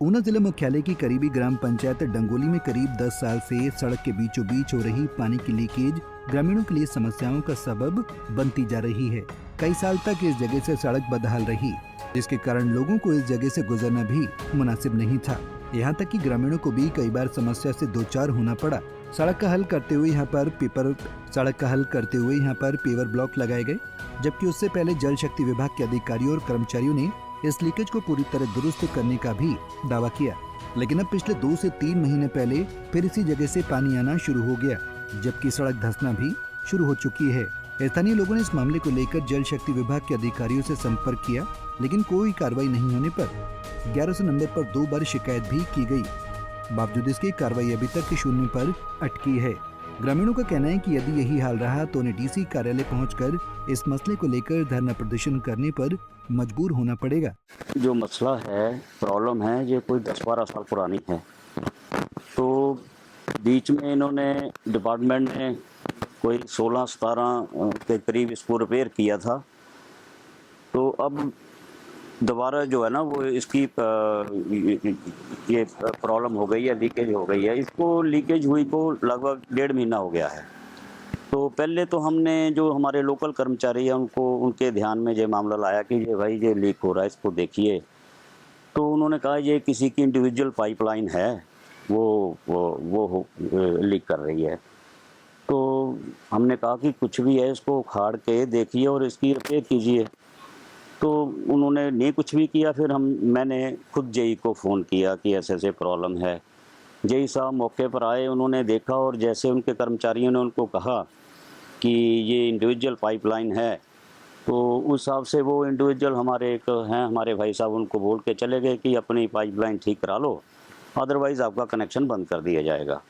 ऊना जिला मुख्यालय की करीबी ग्राम पंचायत डंगोली में करीब 10 साल से सड़क के बीचों बीच हो रही पानी की लीकेज ग्रामीणों के लिए समस्याओं का सबब बनती जा रही है। कई साल तक इस जगह से सड़क बदहाल रही, जिसके कारण लोगों को इस जगह से गुजरना भी मुनासिब नहीं था। यहाँ तक कि ग्रामीणों को भी कई बार समस्या से दो चार होना पड़ा। सड़क का हल करते हुए यहाँ पर पेवर ब्लॉक लगाए गए, जबकि उससे पहले जल शक्ति विभाग के अधिकारियों और कर्मचारियों ने इस लीकेज को पूरी तरह दुरुस्त करने का भी दावा किया। लेकिन अब पिछले 2 से 3 महीने पहले फिर इसी जगह से पानी आना शुरू हो गया, जबकि सड़क धंसना भी शुरू हो चुकी है। स्थानीय लोगों ने इस मामले को लेकर जल शक्ति विभाग के अधिकारियों से संपर्क किया, लेकिन कोई कार्रवाई नहीं होने पर 1100 नंबर पर 2 बार शिकायत भी की गई। बावजूद इसके कार्रवाई अभी तक शून्य पर अटकी है। ग्रामीणों का कहना है कि यदि यही हाल रहा तो उन्हें डीसी कार्यालय पहुंचकर इस मसले को लेकर धरना प्रदर्शन करने पर मजबूर होना पड़ेगा। जो मसला है, प्रॉब्लम है, ये कोई 10-12 साल पुरानी है। तो बीच में इन्होंने डिपार्टमेंट ने कोई 16-17 के करीब इसको रिपेयर किया था। तो अब दोबारा जो है ना वो इसकी ये प्रॉब्लम हो गई है, लीकेज हो गई है। इसको लीकेज हुई को लगभग 1.5 महीना हो गया है। तो पहले तो हमने जो हमारे लोकल कर्मचारी हैं उनके ध्यान में ये मामला लाया कि ये भाई ये लीक हो रहा है, इसको देखिए। तो उन्होंने कहा ये किसी की इंडिविजुअल पाइपलाइन है, वो लीक कर रही है। तो हमने कहा कि कुछ भी है इसको उखाड़ के देखिए और इसकी रिपेयर कीजिए। तो उन्होंने नहीं कुछ भी किया। फिर मैंने खुद जेई को फ़ोन किया कि ऐसे ऐसे प्रॉब्लम है। जेई साहब मौके पर आए, उन्होंने देखा और जैसे उनके कर्मचारियों ने उनको कहा कि ये इंडिविजुअल पाइपलाइन है, तो उस हिसाब से वो इंडिविजुअल हमारे एक हैं हमारे भाई साहब, उनको बोल के चले गए कि अपनी पाइपलाइन ठीक करा लो, अदरवाइज़ आपका कनेक्शन बंद कर दिया जाएगा।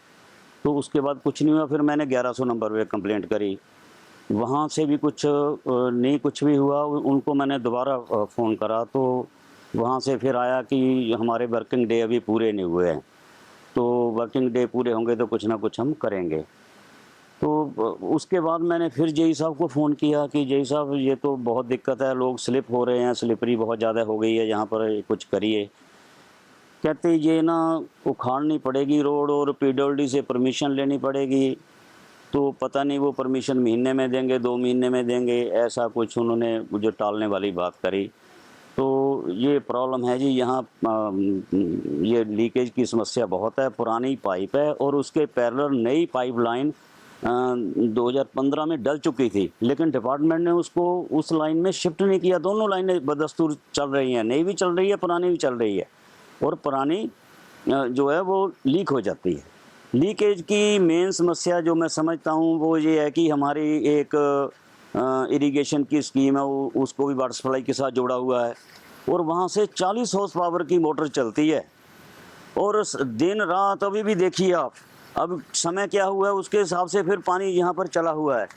तो उसके बाद कुछ नहीं हुआ। फिर मैंने 1100 नंबर पे कंप्लेंट करी, वहाँ से भी कुछ भी हुआ। उनको मैंने दोबारा फ़ोन करा तो वहाँ से फिर आया कि हमारे वर्किंग डे अभी पूरे नहीं हुए हैं, तो वर्किंग डे पूरे होंगे तो कुछ ना कुछ हम करेंगे। तो उसके बाद मैंने फिर जेई साहब को फ़ोन किया कि जेई साहब ये तो बहुत दिक्कत है, लोग स्लिप हो रहे हैं, स्लिपरी बहुत ज़्यादा हो गई है, यहाँ पर कुछ करिए। कहते ये ना उखाड़नी पड़ेगी रोड और पीडब्ल्यूडी से परमिशन लेनी पड़ेगी। तो पता नहीं वो परमिशन महीने में देंगे, 2 महीने में देंगे, ऐसा कुछ उन्होंने मुझे टालने वाली बात करी। तो ये प्रॉब्लम है जी, यहाँ ये लीकेज की समस्या बहुत है। पुरानी पाइप है और उसके पैरेलल नई पाइपलाइन 2015 में डल चुकी थी, लेकिन डिपार्टमेंट ने उसको उस लाइन में शिफ्ट नहीं किया। दोनों लाइनें बदस्तूर चल रही हैं, नई भी चल रही है, पुरानी भी चल रही है। और पुरानी जो है वो लीक हो जाती है। लीकेज की मेन समस्या जो मैं समझता हूँ वो ये है कि हमारी एक इरिगेशन की स्कीम है, उसको भी वाटर सप्लाई के साथ जोड़ा हुआ है और वहाँ से 40 हॉर्स पावर की मोटर चलती है और दिन रात अभी भी देखिए आप, अब समय क्या हुआ है उसके हिसाब से फिर पानी यहाँ पर चला हुआ है।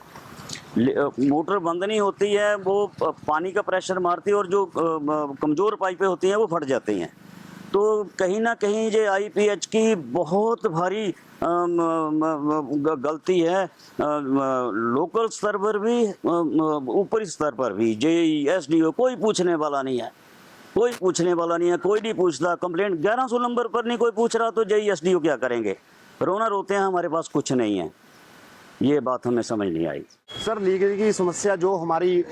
मोटर बंद नहीं होती है, वो पानी का प्रेशर मारती है और जो कमज़ोर पाइपें होती हैं वो फट जाती हैं। तो कहीं ना कहीं ये आईपीएच की बहुत भारी गलती है, लोकल स्तर पर भी ऊपरी स्तर पर भी। जेई एसडीओ कोई पूछने वाला नहीं है, कोई नहीं पूछता। कंप्लेंट 1100 नंबर पर नहीं कोई पूछ रहा तो जेई एसडीओ क्या करेंगे? रोना रोते हैं हमारे पास कुछ नहीं है। ये बात हमें समझ नहीं आई। सर, लीकेज की समस्या जो हमारी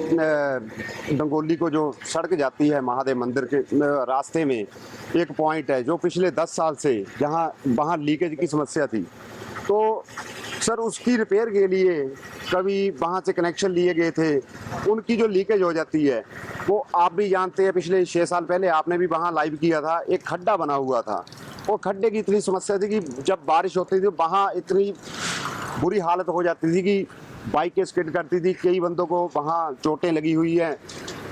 डंगोली को जो सड़क जाती है महादेव मंदिर के रास्ते में एक पॉइंट है जो पिछले 10 साल से जहाँ वहाँ लीकेज की समस्या थी। तो सर उसकी रिपेयर के लिए कभी वहाँ से कनेक्शन लिए गए थे, उनकी जो लीकेज हो जाती है वो आप भी जानते हैं। पिछले 6 साल पहले आपने भी वहाँ लाइव किया था, एक खड्डा बना हुआ था। वो खड्डे की इतनी समस्या थी कि जब बारिश होती थी वहाँ इतनी बुरी हालत हो जाती थी कि बाइकें स्किड करती थी, कई बंदों को वहाँ चोटें लगी हुई हैं।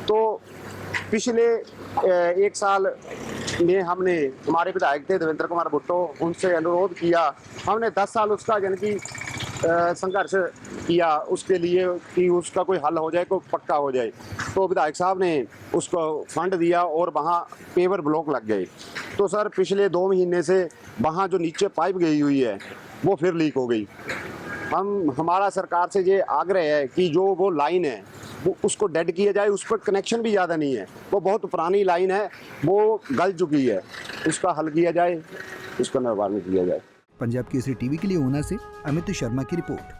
तो पिछले 1 साल में हमने, हमारे विधायक थे देवेंद्र कुमार भुट्टो, उनसे अनुरोध किया। हमने 10 साल उसका यानी कि संघर्ष किया उसके लिए कि उसका कोई हल हो जाए, कोई पक्का हो जाए। तो विधायक साहब ने उसको फंड दिया और वहाँ पेवर ब्लॉक लग गए। तो सर पिछले 2 महीने से वहाँ जो नीचे पाइप गई हुई है वो फिर लीक हो गई। हमारा सरकार से ये आग्रह है कि जो वो लाइन है वो उसको डेड किया जाए। उस पर कनेक्शन भी ज़्यादा नहीं है, वो बहुत पुरानी लाइन है, वो गल चुकी है, उसका हल किया जाए, उसका निर्माण किया जाए। पंजाब केसरी टीवी के लिए ऊना से अमित शर्मा की रिपोर्ट।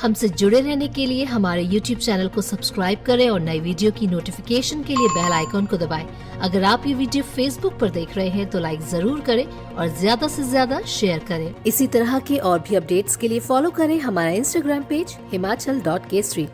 हमसे जुड़े रहने के लिए हमारे YouTube चैनल को सब्सक्राइब करें और नई वीडियो की नोटिफिकेशन के लिए बेल आइकॉन को दबाएं। अगर आप ये वीडियो Facebook पर देख रहे हैं तो लाइक जरूर करें और ज्यादा से ज्यादा शेयर करें। इसी तरह के और भी अपडेट्स के लिए फॉलो करें हमारा Instagram पेज himachal.kesari।